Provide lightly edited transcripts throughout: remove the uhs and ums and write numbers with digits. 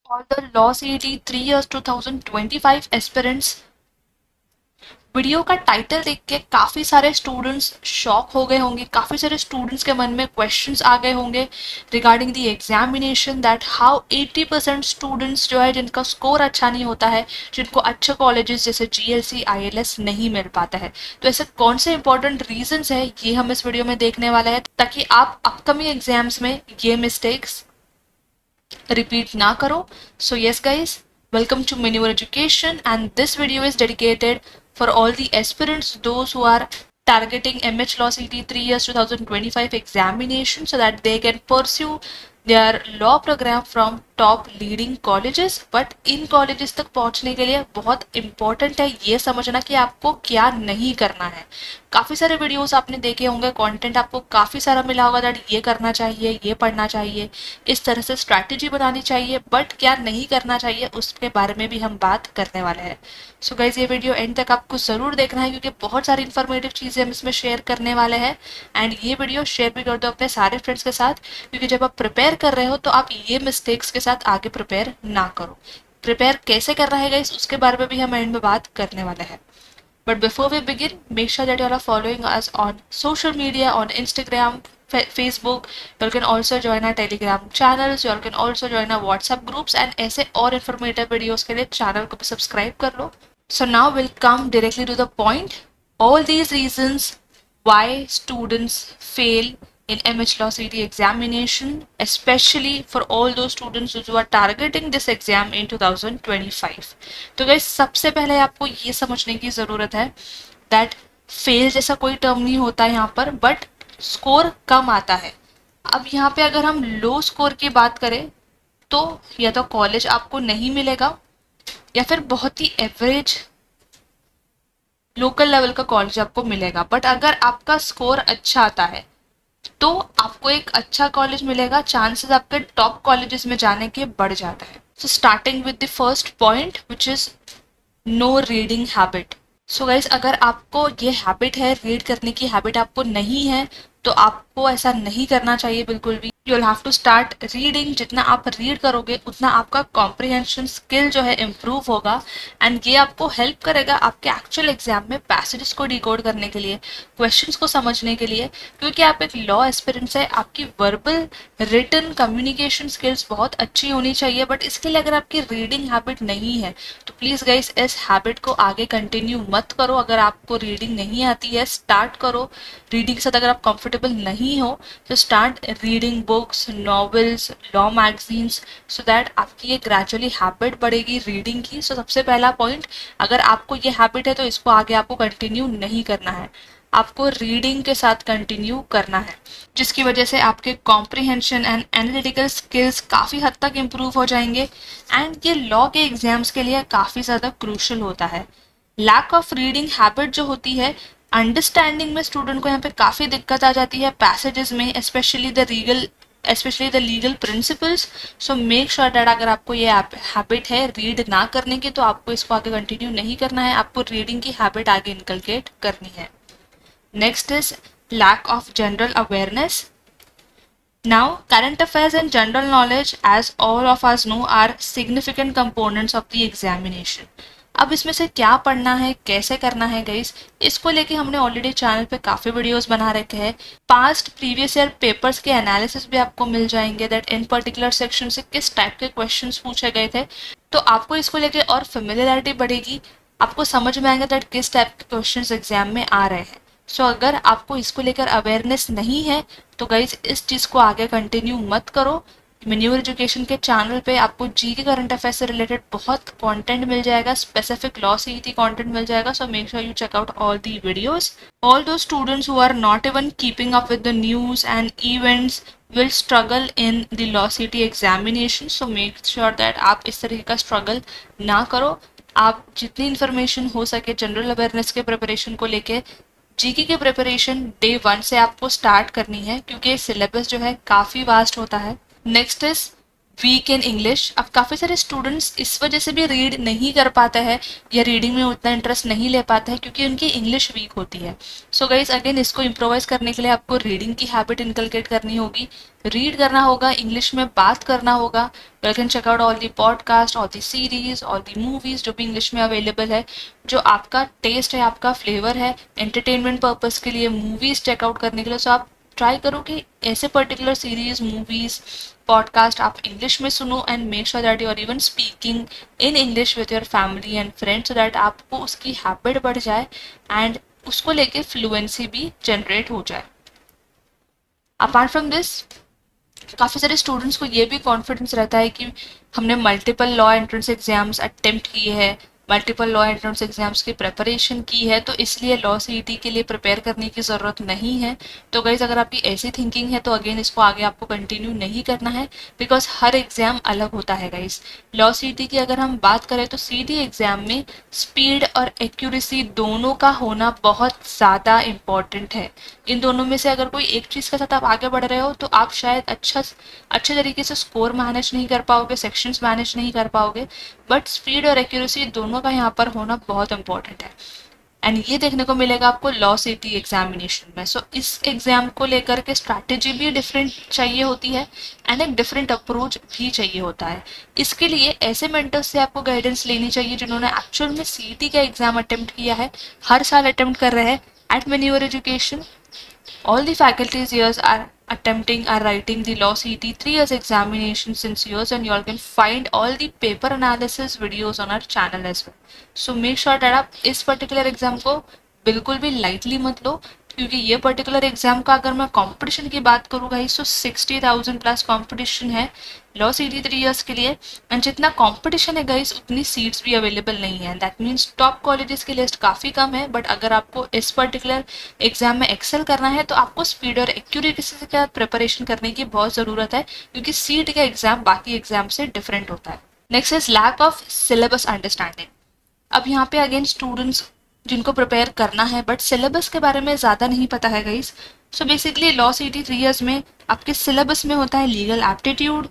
All the Law CET 3 years 2025 aspirants, video का title देख के काफ़ी सारे स्टूडेंट्स शॉक हो गए होंगे, काफ़ी सारे स्टूडेंट्स के मन में क्वेश्चंस आ गए होंगे regarding the examination, that how 80% students जो है जिनका स्कोर अच्छा नहीं होता है, जिनको अच्छे कॉलेजेस जैसे GLC ILS नहीं मिल पाता है। तो ऐसे कौन से इंपॉर्टेंट रीजंस है ये हम इस वीडियो में देखने वाले हैं, ताकि आप अपकमिंग एग्जाम्स में ये मिस्टेक्स repeat ना करो. So yes guys, welcome to Manure Education, and this video is dedicated for all the aspirants, those who are targeting MH Law CT 3 years 2025 examination, so that they can pursue their law program from top leading colleges. But in colleges तक पहुंचने के लिए बहुत important है ये समझना कि आपको क्या नहीं करना है. काफ़ी सारे वीडियोस आपने देखे होंगे, कंटेंट आपको काफ़ी सारा मिला होगा दैट ये करना चाहिए, ये पढ़ना चाहिए, इस तरह से स्ट्रैटेजी बनानी चाहिए, बट क्या नहीं करना चाहिए उसके बारे में भी हम बात करने वाले हैं. सो गाइज ये वीडियो एंड तक आपको ज़रूर देखना है, क्योंकि बहुत सारी इन्फॉर्मेटिव चीज़ें हम इसमें शेयर करने वाले हैं. एंड ये वीडियो शेयर भी कर दो अपने सारे फ्रेंड्स के साथ, क्योंकि जब आप प्रिपेयर कर रहे हो तो आप ये मिस्टेक्स के साथ आगे प्रिपेयर ना करो. प्रिपेयर कैसे करना है गाइस उसके बारे में भी हम एंड में बात करने वाले हैं. But before we begin, make sure that you are following us on social media, on Instagram, Facebook. You can also join our Telegram channels. You can also join our WhatsApp groups, and ऐसे और informative videos के लिए channel को भी subscribe कर लो. So now we'll come directly to the point. All these reasons why students fail in MH Law CT examination, especially for all those students who are targeting this exam in 2025. तो guys सबसे पहले आपको ये समझने की ज़रूरत है that fail जैसा कोई टर्म नहीं होता यहाँ पर, बट स्कोर कम आता है. अब यहाँ पे अगर हम लो स्कोर की बात करें तो या तो कॉलेज आपको नहीं मिलेगा, या फिर बहुत ही एवरेज लोकल लेवल का कॉलेज आपको मिलेगा. बट अगर आपका स्कोर अच्छा आता है तो आपको एक अच्छा कॉलेज मिलेगा, चांसेस आपके टॉप कॉलेजेस में जाने के बढ़ जाता है. So starting with the first point which is no reading habit. So guys अगर आपको ये हैबिट है, रीड करने की हैबिट आपको नहीं है, तो आपको ऐसा नहीं करना चाहिए बिल्कुल भी. You will have to start reading. जितना आप रीड करोगे उतना आपका कॉम्प्रिहेंशन स्किल जो है इम्प्रूव होगा, एंड ये आपको हेल्प करेगा आपके एक्चुअल एग्जाम में पैसेजेस को डिकोड करने के लिए, क्वेश्चंस को समझने के लिए. क्योंकि आप एक लॉ एस्पिरेंट्स है, आपकी वर्बल रिटन कम्युनिकेशन स्किल्स बहुत अच्छी होनी चाहिए. बट इसके लिए अगर आपकी रीडिंग हैबिट नहीं है तो प्लीज़ गाइस इस हैबिट को आगे कंटिन्यू मत करो. अगर आपको रीडिंग नहीं आती है, स्टार्ट करो. रीडिंग के साथ अगर आप कंफर्टेबल नहीं हो तो start reading books, novels, law magazines, so that आपकी ये ग्रेजुअली हैबिट बढ़ेगी रीडिंग की. सो सबसे पहला पॉइंट, अगर आपको ये हैबिट है तो इसको आगे आपको कंटिन्यू नहीं करना है, आपको रीडिंग के साथ कंटिन्यू करना है, जिसकी वजह से आपके कॉम्प्रिहेंशन एंड एनालिटिकल स्किल्स काफ़ी हद तक इम्प्रूव हो जाएंगे. एंड ये लॉ के एग्जाम्स के लिए काफ़ी ज़्यादा क्रूशल होता है. लैक ऑफ रीडिंग हैबिट जो होती है, अंडरस्टैंडिंग में स्टूडेंट को यहाँ पे काफ़ी दिक्कत आ जाती है पैसेजेस में, specially the legal principles. So make sure that अगर आपको ये हैबिट है रीड ना करने की तो आपको इसको आगे कंटिन्यू नहीं करना है, आपको रीडिंग की हैबिट आगे इनकलकेट करनी है. Next is lack of general awareness. Now, current affairs and general knowledge, as all of us know, are significant components of the examination. अब इसमें से क्या पढ़ना है, कैसे करना है गाइस, इसको लेके हमने ऑलरेडी चैनल पे काफ़ी वीडियोस बना रखे हैं. पास्ट प्रीवियस ईयर पेपर्स के एनालिसिस भी आपको मिल जाएंगे दैट इन पर्टिकुलर सेक्शन से किस टाइप के क्वेश्चंस पूछे गए थे. तो आपको इसको लेके और फेमिलियरिटी बढ़ेगी, आपको समझ में आएगा दैट किस टाइप के क्वेश्चंस एग्जाम में आ रहे हैं. सो अगर आपको इसको लेकर अवेयरनेस नहीं है तो गाइज इस चीज़ को आगे कंटिन्यू मत करो. मेन्यूर एजुकेशन के चैनल पे आपको जीके करंट अफेयर्स से रिलेटेड बहुत कंटेंट मिल जाएगा, स्पेसिफिक लॉ सीईटी कंटेंट मिल जाएगा. So make sure you check out all the videos. All though students who are not even keeping up with the news and events will struggle in the law city examination. So make sure that आप इस तरीके का struggle ना करो. आप जितनी information हो सके जनरल अवेयरनेस के प्रिपरेशन को लेके, जीके की प्रिपरेशन डे 1 से आपको स्टार्ट करनी है, क्योंकि सिलेबस जो है काफ़ी वास्ट होता है. Next is weak in English. अब काफ़ी सारे स्टूडेंट्स इस वजह से भी रीड नहीं कर पाते हैं या रीडिंग में उतना इंटरेस्ट नहीं ले पाते हैं क्योंकि उनकी इंग्लिश वीक होती है। सो गाइज अगेन इसको इम्प्रोवाइज करने के लिए आपको रीडिंग की हैबिट इनकलकेट करनी होगी, रीड करना होगा, इंग्लिश में बात करना होगा। You can check out all the podcast, all the series, all the movies जो भी इंग्लिश में अवेलेबल है, जो आपका टेस्ट है, आपका फ्लेवर है। एंटरटेनमेंट पर्पज के लिए मूवीज चेकआउट करने के लिए सो आप ट्राई करो कि ऐसे पर्टिकुलर सीरीज, मूवीज, पॉडकास्ट आप इंग्लिश में सुनो and make sure that you are even speaking in English with your family and friends, so that आपको उसकी हैबिट बढ़ जाए एंड उसको लेके फ्लुएंसी भी जनरेट हो जाए। अपार्ट फ्रॉम दिस काफ़ी सारे स्टूडेंट्स को ये भी कॉन्फिडेंस रहता है कि हमने multiple law entrance exams attempt किए हैं, मल्टीपल लॉ एंट्रेंस एग्जाम्स की प्रिपरेशन की है, तो इसलिए लॉ सीईटी के लिए प्रिपेयर करने की ज़रूरत नहीं है। तो गाइज अगर आपकी ऐसी थिंकिंग है तो अगेन इसको आगे आपको कंटिन्यू नहीं करना है, बिकॉज हर एग्जाम अलग होता है गाइज। लॉ सीईटी की अगर हम बात करें तो सीईटी एग्जाम में स्पीड और एक्यूरेसी दोनों का होना बहुत ज़्यादा इम्पॉर्टेंट है। इन दोनों में से अगर कोई एक चीज़ के साथ आप आगे बढ़ रहे हो तो आप शायद अच्छे तरीके से स्कोर मैनेज नहीं कर पाओगे, सेक्शंस मैनेज नहीं कर पाओगे, बट स्पीड और एक्यूरेसी दोनों का यहाँ पर होना बहुत इंपॉर्टेंट है। एंड ये देखने को मिलेगा आपको लॉ सीटी एग्जामिनेशन में। सो इस एग्जाम को लेकर के स्ट्रैटेजी भी डिफरेंट चाहिए होती है एंड एक डिफरेंट अप्रोच भी चाहिए होता है। इसके लिए ऐसे मेंटर्स से आपको गाइडेंस लेनी चाहिए जिन्होंने एक्चुअल में सीईटी का एग्जाम अटेम्प्ट किया है, हर साल अटेम्प्ट कर रहे हैं at Manure education. All the faculties years are writing the law CET 3 years examination since years, and you all can find all the paper analysis videos on our channel as well. So make sure that आप इस particular exam को बिल्कुल भी lightly मत लो, क्योंकि ये particular exam का अगर मैं कंपटीशन की बात करूँ गाइस तो 60,000 प्लस कंपटीशन है लॉ सीटी 3 इयर्स के लिए। एंड जितना कंपटीशन है गाइस उतनी सीट्स भी अवेलेबल नहीं है। दैट मीन्स टॉप कॉलेजेस की लिस्ट काफ़ी कम है, बट अगर आपको इस पर्टिकुलर एग्जाम में एक्सेल करना है तो आपको स्पीड और एक्यूरेसी के साथ प्रिपरेशन करने की बहुत ज़रूरत है, क्योंकि सीट का एग्जाम बाकी एग्जाम से डिफरेंट होता है। Next is lack of syllabus understanding. अब यहाँ पे अगेन स्टूडेंट्स जिनको प्रिपेयर करना है बट सिलेबस के बारे में ज़्यादा नहीं पता है गाइस। सो बेसिकली लॉ सीटी 3 इयर्स में आपके सिलेबस में होता है लीगल एप्टीट्यूड,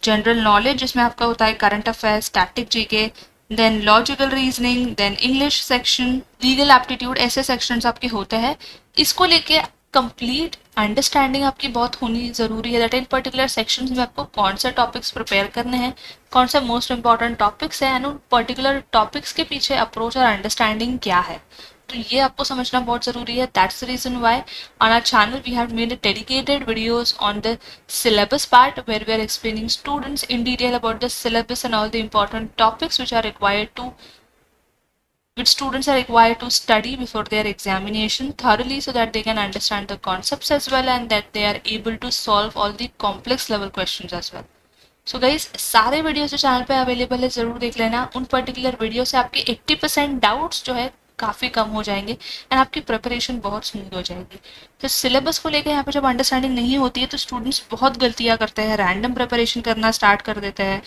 जनरल नॉलेज जिसमें आपका होता है current affairs, static GK, then logical reasoning, then English section, legal aptitude, ऐसे सेक्शंस आपके होते हैं। इसको लेके कंप्लीट अंडरस्टैंडिंग आपकी बहुत होनी ज़रूरी है दैट इन पर्टिकुलर सेक्शंस में आपको कौन सा टॉपिक्स प्रिपेयर करने हैं, कौन सा मोस्ट इंपॉर्टेंट टॉपिक्स है एंड उन पर्टिकुलर टॉपिक्स के पीछे अप्रोच और अंडरस्टैंडिंग क्या है। तो ये आपको समझना बहुत ज़रूरी है। That's the reason why on our channel we have made dedicated videos on the syllabus part where we are explaining students in detail about the syllabus and all the important topics which students are required to study before their examination thoroughly, so that they can understand the concepts as well and that they are able to solve all the complex level questions as well. So guys सारे videos जो channel पे available है ज़रूर देख लेना। उन particular video से आपके 80% डाउट्स जो है काफ़ी कम हो जाएंगे एंड आपकी प्रिपरेशन बहुत स्मूथ हो जाएगी। तो सिलेबस को लेकर यहाँ पे जब अंडरस्टैंडिंग नहीं होती है तो स्टूडेंट्स बहुत गलतियाँ करते हैं, रैंडम प्रिपरेशन करना स्टार्ट कर देते हैं,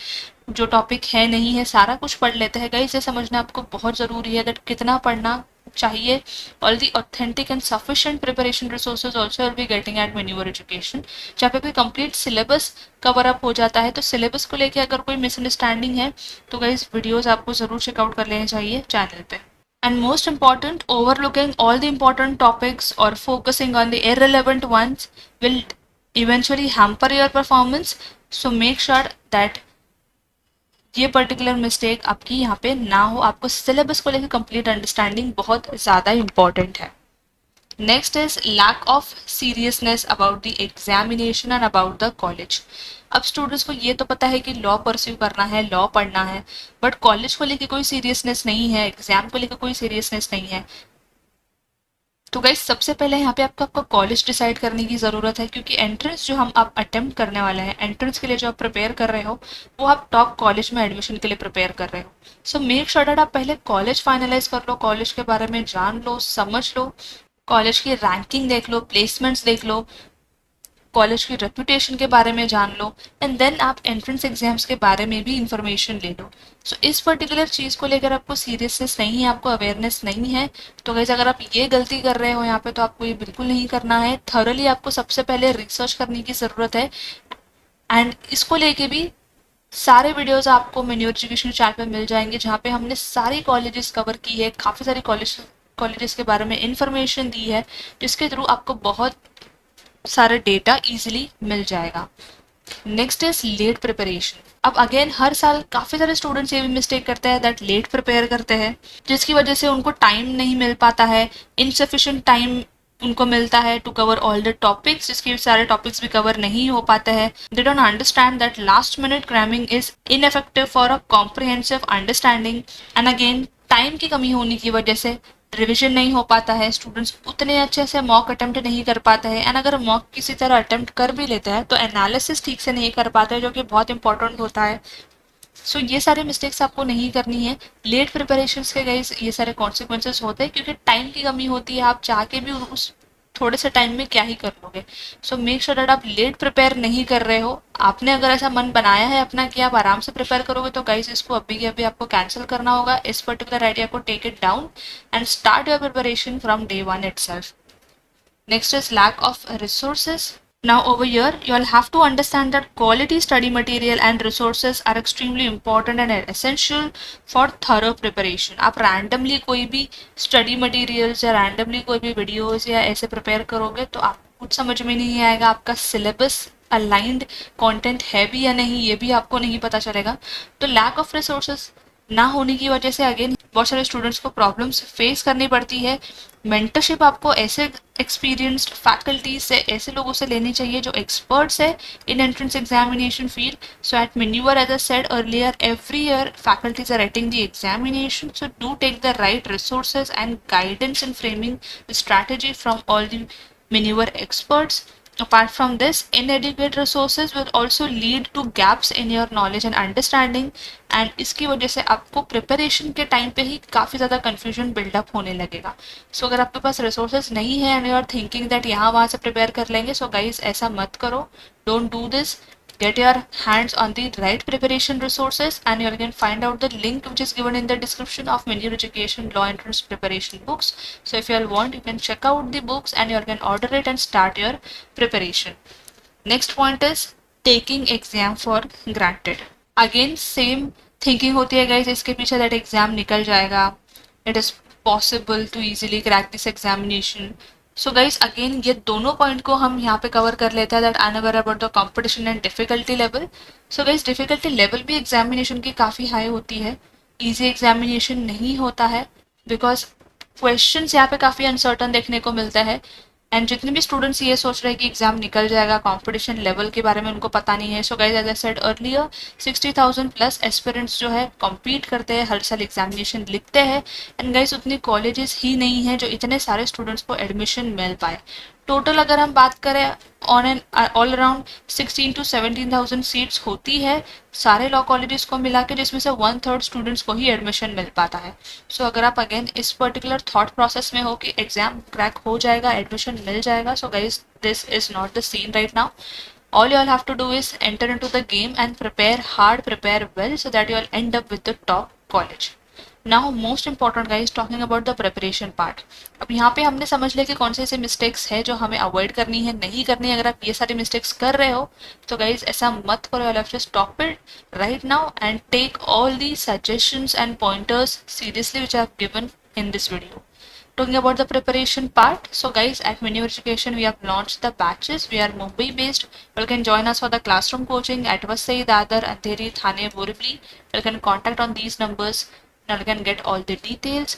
जो टॉपिक है नहीं है सारा कुछ पढ़ लेते हैं। गाइस ये समझना आपको बहुत ज़रूरी है दैट कितना पढ़ना चाहिए। All the authentic and sufficient preparation resources also will be getting at Manure education, जहाँ पे कोई कंप्लीट सिलेबस कवर अप हो जाता है। तो सिलेबस को लेके अगर कोई मिसअंडरस्टैंडिंग है तो गाइस वीडियोस आपको ज़रूर चेकआउट कर लेने चाहिए चैनल पे। And most important, overlooking all the important topics or focusing on the irrelevant ones will eventually hamper your performance. So make sure that ये पर्टिकुलर मिस्टेक आपकी यहाँ पे ना हो। आपको सिलेबस को लेकर कंप्लीट अंडरस्टैंडिंग बहुत ज़्यादा इम्पॉर्टेंट है। Next is lack of seriousness about the examination and about the college. अब स्टूडेंट्स को ये तो पता है कि लॉ परस्यू करना है, लॉ पढ़ना है, बट कॉलेज को लेके कोई सीरियसनेस नहीं है, एग्जाम को लेकर कोई सीरियसनेस नहीं है। तो गाइस सबसे पहले यहाँ पे आपको आपका कॉलेज डिसाइड करने की ज़रूरत है, क्योंकि एंट्रेंस जो हम आप अटेम्प्ट करने वाले हैं, एंट्रेंस के लिए जो आप प्रिपेयर कर रहे हो वो आप टॉप कॉलेज में एडमिशन के लिए प्रिपेयर कर रहे हो। सो मेक श्योर दैट आप पहले कॉलेज फाइनलाइज कर लो, कॉलेज के बारे में जान लो, समझ लो, कॉलेज की रैंकिंग देख लो, प्लेसमेंट्स देख लो, कॉलेज की रेपुटेशन के बारे में जान लो एंड देन आप एंट्रेंस एग्जाम्स के बारे में भी इंफॉर्मेशन ले लो। सो इस पर्टिकुलर चीज़ को लेकर आपको सीरियसनेस नहीं है, आपको अवेयरनेस नहीं है, तो गाइस अगर आप ये गलती कर रहे हो यहाँ पे तो आपको ये बिल्कुल नहीं करना है। थॉरली आपको सबसे पहले रिसर्च करने की ज़रूरत है एंड इसको लेके भी सारे वीडियोस आपको मेन्यू एजुकेशन चैनल पे मिल जाएंगे, जहाँ पे हमने सारी कॉलेजेस कवर की है, काफ़ी सारी कॉलेजेस के बारे में इंफॉर्मेशन दी है, जिसके थ्रू आपको बहुत सारा डेटा इजीली मिल जाएगा। Next is late preparation. अब अगेन हर साल काफ़ी सारे स्टूडेंट्स ये भी मिस्टेक करते हैं दैट लेट प्रिपेयर करते हैं, जिसकी वजह से उनको टाइम नहीं मिल पाता है, इनसफिशिएंट टाइम उनको मिलता है to cover all the topics, जिसके सारे टॉपिक्स भी कवर नहीं हो पाते हैं। They don't understand that last minute cramming is ineffective for a comprehensive understanding, and again time की कमी होने की वजह से रिविजन नहीं हो पाता है, स्टूडेंट्स उतने अच्छे से मॉक अटेम्प्ट नहीं कर पाते हैं, एंड अगर मॉक किसी तरह अटेम्प्ट कर भी लेते हैं तो एनालिसिस ठीक से नहीं कर पाते हैं, जो कि बहुत इंपॉर्टेंट होता है। सो ये सारे मिस्टेक्स आपको नहीं करनी है। लेट प्रिपरेशंस के गाइस ये सारे कॉन्सिक्वेंसेस होते हैं, क्योंकि टाइम की कमी होती है, आप चाह के भी उस थोड़े से टाइम में क्या ही कर लोगे। सो मेक श्योर दैट आप लेट प्रिपेयर नहीं कर रहे हो। आपने अगर ऐसा मन बनाया है अपना कि आप आराम से प्रिपेयर करोगे, तो गाइस इसको अभी के अभी आपको कैंसिल करना होगा। इस पर्टिकुलर आइडिया को take it down and start your preparation from day one itself. Next is lack of resources. Now over here you'll have to understand that quality study material and resources are extremely important and essential for thorough preparation. आप randomly कोई भी study materials या randomly कोई भी videos या ऐसे prepare करोगे तो आपको कुछ समझ में नहीं आएगा, आपका syllabus aligned content है भी या नहीं ये भी आपको नहीं पता चलेगा। तो lack of resources ना होने की वजह से अगेन बहुत सारे स्टूडेंट्स को प्रॉब्लम्स फेस करनी पड़ती है। मेंटरशिप आपको ऐसे एक्सपीरियंस्ड फैकल्टी से, ऐसे लोगों से लेनी चाहिए जो एक्सपर्ट्स है in entrance examination field. So at Manure, as I said earlier, every year faculties are writing the examination, so do take the right resources and guidance in framing the strategy from all the Manure experts. Apart from this, inadequate resources will also lead to gaps in your knowledge and understanding, and इसकी वजह से आपको preparation के time पे ही काफ़ी ज़्यादा confusion buildup होने लगेगा। सो अगर आपके पास रिसोर्सेज नहीं है and you are thinking that यहाँ वहाँ से प्रिपेयर कर लेंगे, सो गाइज ऐसा मत करो, don't do this. Get your hands on the right preparation resources, and you can find out the link which is given in the description of Manure Education Law Entrance Preparation books. So if you all want, you can check out the books and you can order it and start your preparation. Next point is taking exam for granted. Again same thinking होती है guys इसके पीछे that exam निकल जाएगा, it is possible to easily crack this examination. So guys again ये दोनों point को हम यहाँ पे कवर कर लेते हैं that I am about the competition and difficulty level. So guys difficulty level भी एग्जामिनेशन की काफ़ी हाई होती है, ईजी एग्जामिनेशन नहीं होता है, बिकॉज क्वेश्चंस यहाँ पे काफ़ी अनसर्टन देखने को मिलता है, एंड जितने भी स्टूडेंट्स ये सोच रहे हैं कि एग्जाम निकल जाएगा, कंपटीशन लेवल के बारे में उनको पता नहीं है। So guys as I said earlier 60,000 plus aspirants जो है कॉम्पीट करते हैं, हर साल एग्जामिनेशन लिखते हैं, एंड गाइज उतनी कॉलेजेस ही नहीं है जो इतने सारे स्टूडेंट्स को एडमिशन मिल पाए। टोटल अगर हम बात करें on an all around 16 to 17,000 seats होती है सारे लॉ कॉलेजेस को मिला के, जिसमें से 1/3 स्टूडेंट्स को ही एडमिशन मिल पाता है। सो अगर आप अगेन इस पर्टिकुलर थॉट प्रोसेस में हो कि एग्जाम क्रैक हो जाएगा, एडमिशन मिल जाएगा, so guys this is not the scene right now. All you all have to do is enter into the game and prepare hard, prepare well, so that you will end up with the top college. Now most important guys, talking about the preparation part. अब यहाँ पे हमने समझ लिया कि कौन से ऐसे मिस्टेक्स है जो हमें अवॉइड करनी है, नहीं करनी है। अगर आप ये सारी मिस्टेक्स कर रहे हो तो गाइज ऐसा मत करो, you'll have to stop it right now and take all the suggestions and pointers seriously which I have given in this video. Talking about the preparation part, so guys at Manure Education we have launched the batches. We are Mumbai based. You can join us for the classroom coaching at Vasai, Dadar, Andheri, Thane, Borivali. You can contact on these numbers. Now you can get all the details.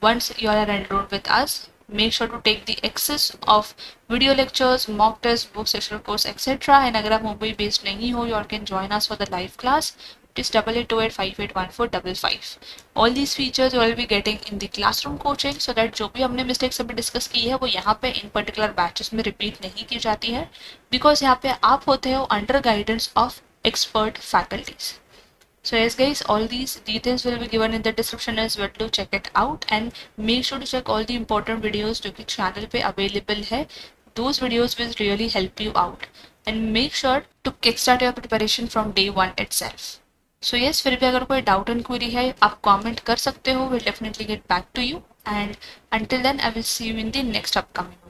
Once you are enrolled with us, make sure to take the access of video lectures, mock tests, book session course, etc. And अगर आप Mumbai based नहीं हो, you all can join us for the live class. It is 8828581455. All these features you will be getting in the classroom coaching, so that जो भी हमने mistakes अभी discuss की है वो यहाँ पे इन पर्टिकुलर बैचेस में रिपीट नहीं की जाती है, बिकॉज यहाँ पे आप होते हो under guidance of expert faculties. So yes guys, all these details will be given in the description as well. To check it out and make sure to check all the important videos जो कि channel पे available है. Those videos will really help you out and make sure to kickstart your preparation from day one itself. So yes, फिर भी अगर कोई doubt and query है आप कमेंट कर सकते हो. We'll definitely get back to you, and until then I will see you in the next upcoming